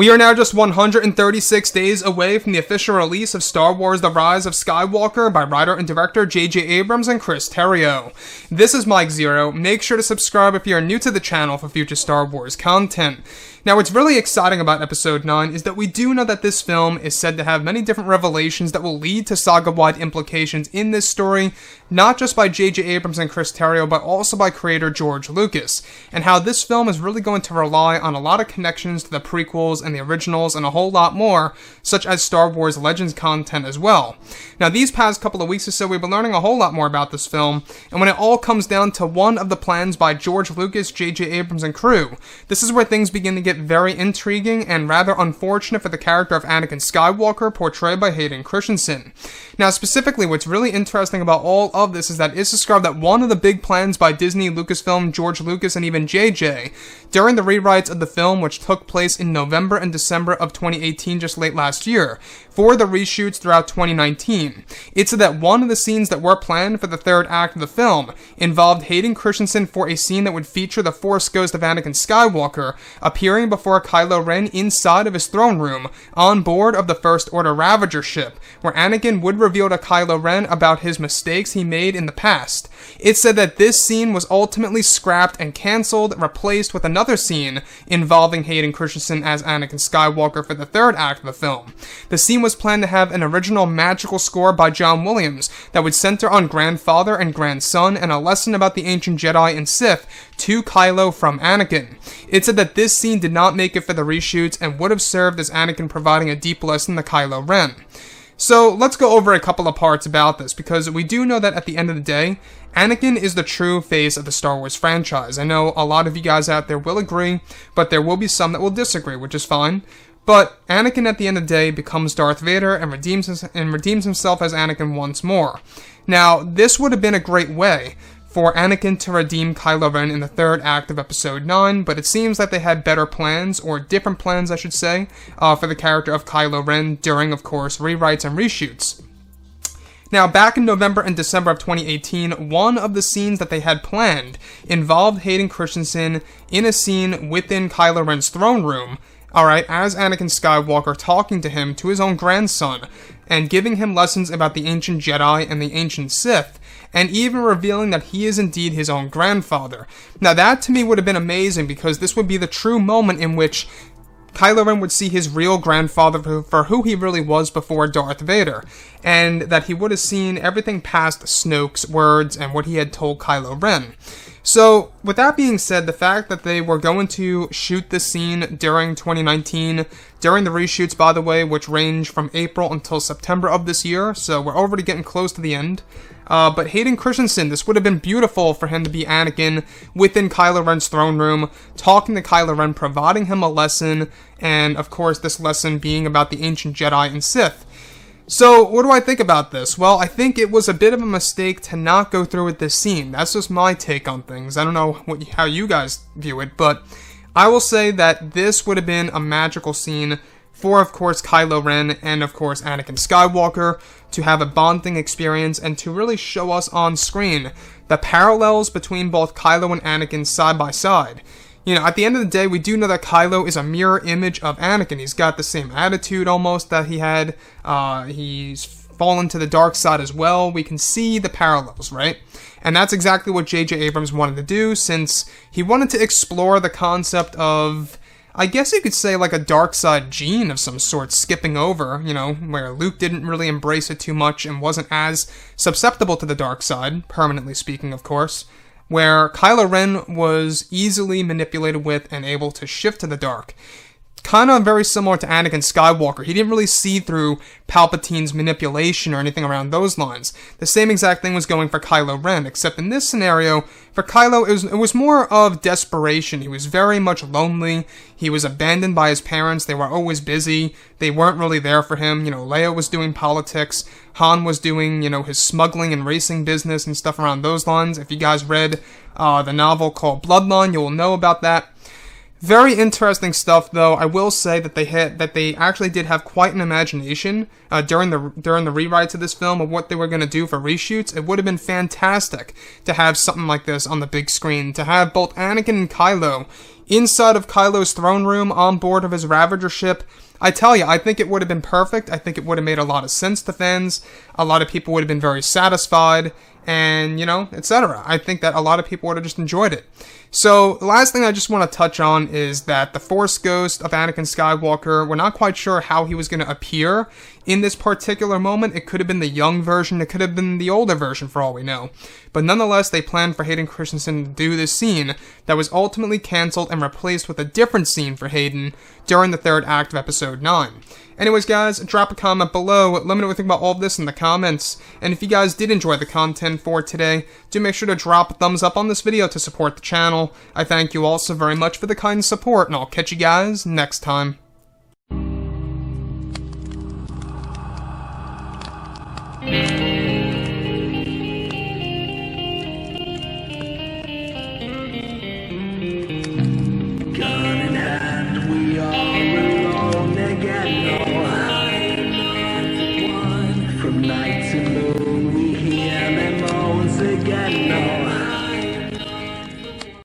We are now just 136 days away from the official release of Star Wars The Rise of Skywalker by writer and director J.J. Abrams and Chris Terrio. This is Mike Zero. Make sure to subscribe if you are new to the channel for future Star Wars content. Now, what's really exciting about Episode 9 is that we do know that this film is said to have many different revelations that will lead to saga-wide implications in this story, not just by J.J. Abrams and Chris Terrio, but also by creator George Lucas, and how this film is really going to rely on a lot of connections to the prequels and the originals and a whole lot more, such as Star Wars Legends content as well. Now, these past couple of weeks or so, we've been learning a whole lot more about this film, and when it all comes down to one of the plans by George Lucas, J.J. Abrams, and crew, this is where things begin to get very intriguing and rather unfortunate for the character of Anakin Skywalker, portrayed by Hayden Christensen. Now, specifically, what's really interesting about all of this is that it's described that one of the big plans by Disney, Lucasfilm, George Lucas, and even JJ, during the rewrites of the film, which took place in November and December of 2018, just late last year, for the reshoots throughout 2019, it said that one of the scenes that were planned for the third act of the film involved Hayden Christensen for a scene that would feature the Force ghost of Anakin Skywalker appearing before Kylo Ren inside of his throne room on board of the First Order Ravager ship, where Anakin would reveal to Kylo Ren about his mistakes he made in the past. It said that this scene was ultimately scrapped and cancelled, replaced with another scene involving Hayden Christensen as Anakin Skywalker for the third act of the film. The scene was planned to have an original magical score by John Williams that would center on grandfather and grandson and a lesson about the ancient Jedi and Sith to Kylo from Anakin. It said that this scene did not make it for the reshoots and would have served as Anakin providing a deep lesson to Kylo Ren. So let's go over a couple of parts about this, because we do know that at the end of the day, Anakin is the true face of the Star Wars franchise. I know a lot of you guys out there will agree, but there will be some that will disagree, which is fine. But Anakin at the end of the day becomes Darth Vader and redeems himself as Anakin once more. Now, this would have been a great way for Anakin to redeem Kylo Ren in the third act of Episode 9, but it seems that they had better plans, or different plans I should say, for the character of Kylo Ren during, of course, rewrites and reshoots. Now, back in November and December of 2018, one of the scenes that they had planned involved Hayden Christensen in a scene within Kylo Ren's throne room, alright, as Anakin Skywalker talking to him, to his own grandson, and giving him lessons about the ancient Jedi and the ancient Sith, and even revealing that he is indeed his own grandfather. Now, that to me would have been amazing, because this would be the true moment in which Kylo Ren would see his real grandfather for who he really was before Darth Vader, and that he would have seen everything past Snoke's words and what he had told Kylo Ren. So, with that being said, the fact that they were going to shoot this scene during 2019, during the reshoots, by the way, which range from April until September of this year, so we're already getting close to the end. But Hayden Christensen, this would have been beautiful for him to be Anakin within Kylo Ren's throne room, talking to Kylo Ren, providing him a lesson, and of course this lesson being about the ancient Jedi and Sith. So, what do I think about this? Well, I think it was a bit of a mistake to not go through with this scene. That's just my take on things. I don't know how you guys view it, but I will say that this would have been a magical scene for, of course, Kylo Ren and, of course, Anakin Skywalker to have a bonding experience and to really show us on screen the parallels between both Kylo and Anakin side by side. You know, at the end of the day, we do know that Kylo is a mirror image of Anakin. He's got the same attitude almost that he had. He's fallen to the dark side as well. We can see the parallels, right? And that's exactly what J.J. Abrams wanted to do, since he wanted to explore the concept of, I guess you could say, like a dark side gene of some sort skipping over, you know, where Luke didn't really embrace it too much and wasn't as susceptible to the dark side, permanently speaking, of course, where Kylo Ren was easily manipulated with and able to shift to the dark. Kind of very similar to Anakin Skywalker. He didn't really see through Palpatine's manipulation or anything around those lines. The same exact thing was going for Kylo Ren, except in this scenario, for Kylo, it was more of desperation. He was very much lonely. He was abandoned by his parents. They were always busy. They weren't really there for him. You know, Leia was doing politics. Han was doing, you know, his smuggling and racing business and stuff around those lines. If you guys read the novel called Bloodline, you will know about that. Very interesting stuff, though. I will say that they actually did have quite an imagination during the rewrites of this film of what they were going to do for reshoots. It would have been fantastic to have something like this on the big screen, to have both Anakin and Kylo inside of Kylo's throne room on board of his Ravager ship. I tell you, I think it would have been perfect. I think it would have made a lot of sense to fans. A lot of people would have been very satisfied, and, you know, etc. I think that a lot of people would have just enjoyed it. So, the last thing I just want to touch on is that the Force Ghost of Anakin Skywalker, we're not quite sure how he was going to appear in this particular moment. It could have been the young version, it could have been the older version for all we know. But nonetheless, they planned for Hayden Christensen to do this scene that was ultimately cancelled and replaced with a different scene for Hayden during the third act of Episode 9. Anyways, guys, drop a comment below. Let me know what you think about all of this in the comments. And if you guys did enjoy the content for today, do make sure to drop a thumbs up on this video to support the channel. I thank you all so very much for the kind support, and I'll catch you guys next time. Nights in the